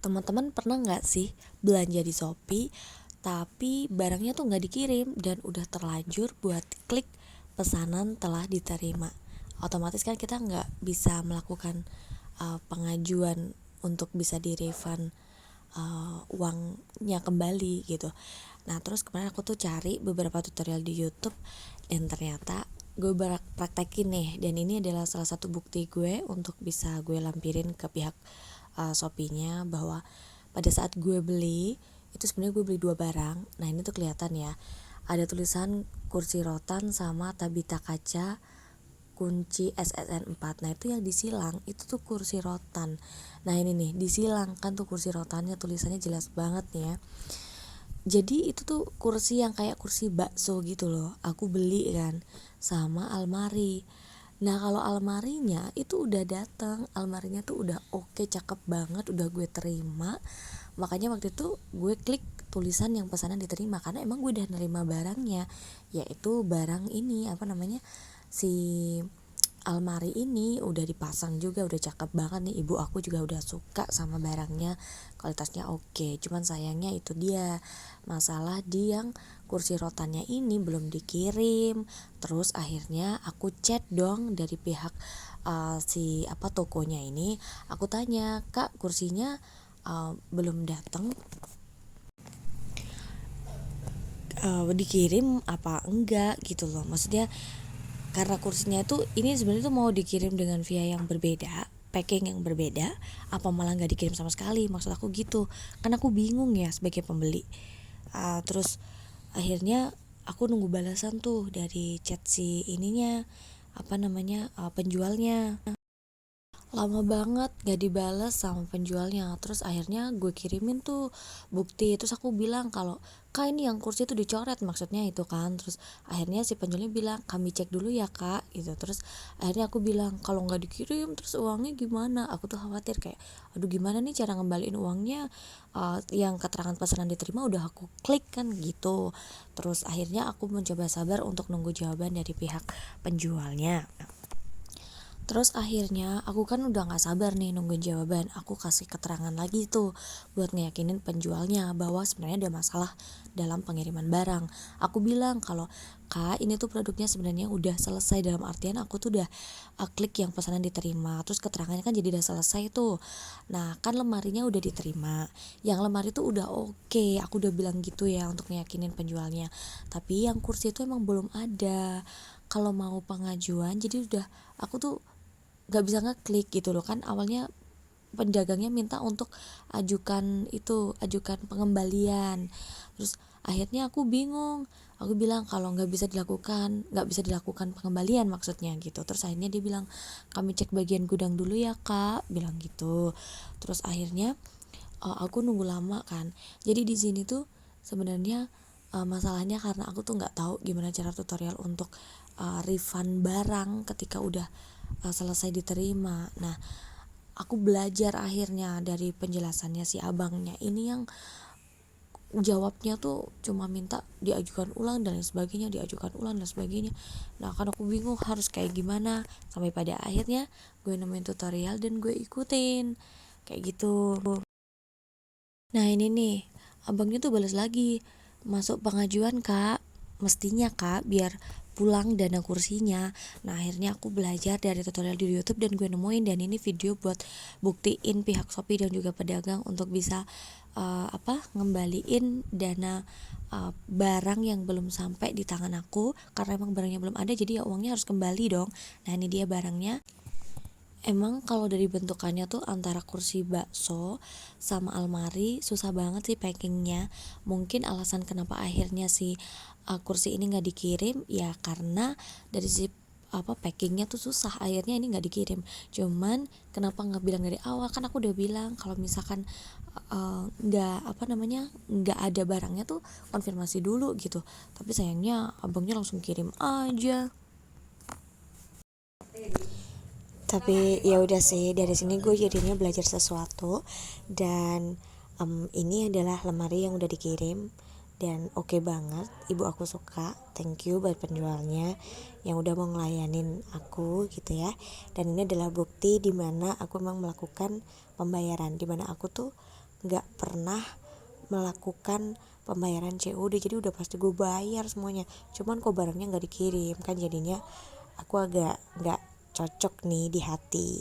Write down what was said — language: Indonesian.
Teman-teman pernah nggak sih belanja di Shopee tapi barangnya tuh nggak dikirim dan udah terlanjur buat klik pesanan telah diterima. Otomatis kan kita nggak bisa melakukan pengajuan untuk bisa di refund uangnya kembali gitu. Nah terus kemarin aku tuh cari beberapa tutorial di YouTube dan ternyata gue praktekin nih, dan ini adalah salah satu bukti gue untuk bisa gue lampirin ke pihak Shopee-nya bahwa pada saat gue beli itu sebenarnya gue beli dua barang. Nah ini tuh kelihatan ya, ada tulisan kursi rotan sama tabita kaca kunci SSN 4. Nah itu yang disilang itu tuh kursi rotan. Nah ini nih disilang kan tuh kursi rotannya, tulisannya jelas banget nih ya. Jadi itu tuh kursi yang kayak kursi bakso gitu loh. Aku beli kan sama almari. Nah kalau almarinya itu udah datang, almarinya tuh udah oke, cakep banget, udah gue terima. Makanya waktu itu gue klik tulisan yang pesanan diterima karena emang gue udah nerima barangnya, yaitu barang ini apa namanya, si almari ini udah dipasang juga, udah cakep banget nih, ibu aku juga udah suka sama barangnya, kualitasnya oke. Cuman sayangnya itu dia masalah di yang kursi rotannya ini belum dikirim. Terus akhirnya aku chat dong dari pihak si apa tokonya ini, aku tanya, kak kursinya belum datang, dikirim apa enggak gitu loh. Maksudnya karena kursinya itu ini sebenarnya tuh mau dikirim dengan via yang berbeda, packing yang berbeda, apa malah nggak dikirim sama sekali, maksud aku gitu. Kan aku bingung ya sebagai pembeli. Terus akhirnya aku nunggu balasan tuh dari chat si ininya, apa namanya, penjualnya. Lama banget gak dibales sama penjualnya. Terus akhirnya gue kirimin tuh bukti, terus aku bilang kalau kak ini yang kursi itu dicoret, maksudnya itu kan. Terus akhirnya si penjualnya bilang kami cek dulu ya kak gitu. Terus akhirnya aku bilang kalau nggak dikirim terus uangnya gimana. Aku tuh khawatir kayak aduh gimana nih cara ngembaliin uangnya, yang keterangan pesanan diterima udah aku klik kan gitu. Terus akhirnya aku mencoba sabar untuk nunggu jawaban dari pihak penjualnya. Terus akhirnya aku kan udah gak sabar nih nungguin jawaban. Aku kasih keterangan lagi tuh buat ngeyakinin penjualnya bahwa sebenarnya ada masalah dalam pengiriman barang. Aku bilang kalau kak ini tuh produknya sebenarnya udah selesai, dalam artian aku tuh udah klik yang pesanan diterima. Terus keterangannya kan jadi udah selesai tuh. Nah kan lemarinya udah diterima, yang lemari tuh udah oke. Aku udah bilang gitu ya untuk ngeyakinin penjualnya. Tapi yang kursi itu emang belum ada. Kalau mau pengajuan jadi udah aku tuh gak bisa ngeklik gitu loh. Kan awalnya pedagangnya minta untuk ajukan pengembalian. Terus akhirnya aku bingung, aku bilang kalau nggak bisa dilakukan pengembalian maksudnya gitu. Terus akhirnya dia bilang kami cek bagian gudang dulu ya kak, bilang gitu. Terus akhirnya aku nunggu lama kan. Jadi di sini tuh sebenarnya masalahnya karena aku tuh nggak tahu gimana cara tutorial untuk refund barang ketika udah selesai diterima. Nah aku belajar akhirnya dari penjelasannya si abangnya ini, yang jawabnya tuh cuma minta diajukan ulang dan lain sebagainya, diajukan ulang dan sebagainya. Nah kan aku bingung harus kayak gimana, sampai pada akhirnya gue nemuin tutorial dan gue ikutin kayak gitu. Nah ini nih abangnya tuh balas lagi, masuk pengajuan kak, mestinya kak biar pulang dana kursinya. Nah akhirnya aku belajar dari tutorial di YouTube dan gue nemuin, dan ini video buat buktiin pihak Shopee dan juga pedagang untuk bisa ngembaliin dana barang yang belum sampai di tangan aku, karena emang barangnya belum ada jadi ya uangnya harus kembali dong. Nah ini dia barangnya. Emang kalau dari bentukannya tuh antara kursi bakso sama almari susah banget sih packingnya. Mungkin alasan kenapa akhirnya si kursi ini nggak dikirim ya karena dari si packingnya tuh susah, akhirnya ini nggak dikirim. Cuman kenapa nggak bilang dari awal, kan aku udah bilang kalau misalkan nggak nggak ada barangnya tuh konfirmasi dulu gitu. Tapi sayangnya abangnya langsung kirim aja. Tapi ya udah sih, dari sini gue jadinya belajar sesuatu. Dan ini adalah lemari yang udah dikirim dan oke banget, ibu aku suka. Thank you buat penjualnya yang udah mau ngelayanin aku gitu ya. Dan ini adalah bukti dimana aku memang melakukan pembayaran, dimana aku tuh nggak pernah melakukan pembayaran COD, jadi udah pasti gue bayar semuanya, cuman kok barangnya nggak dikirim, kan jadinya aku agak nggak cocok nih di hati.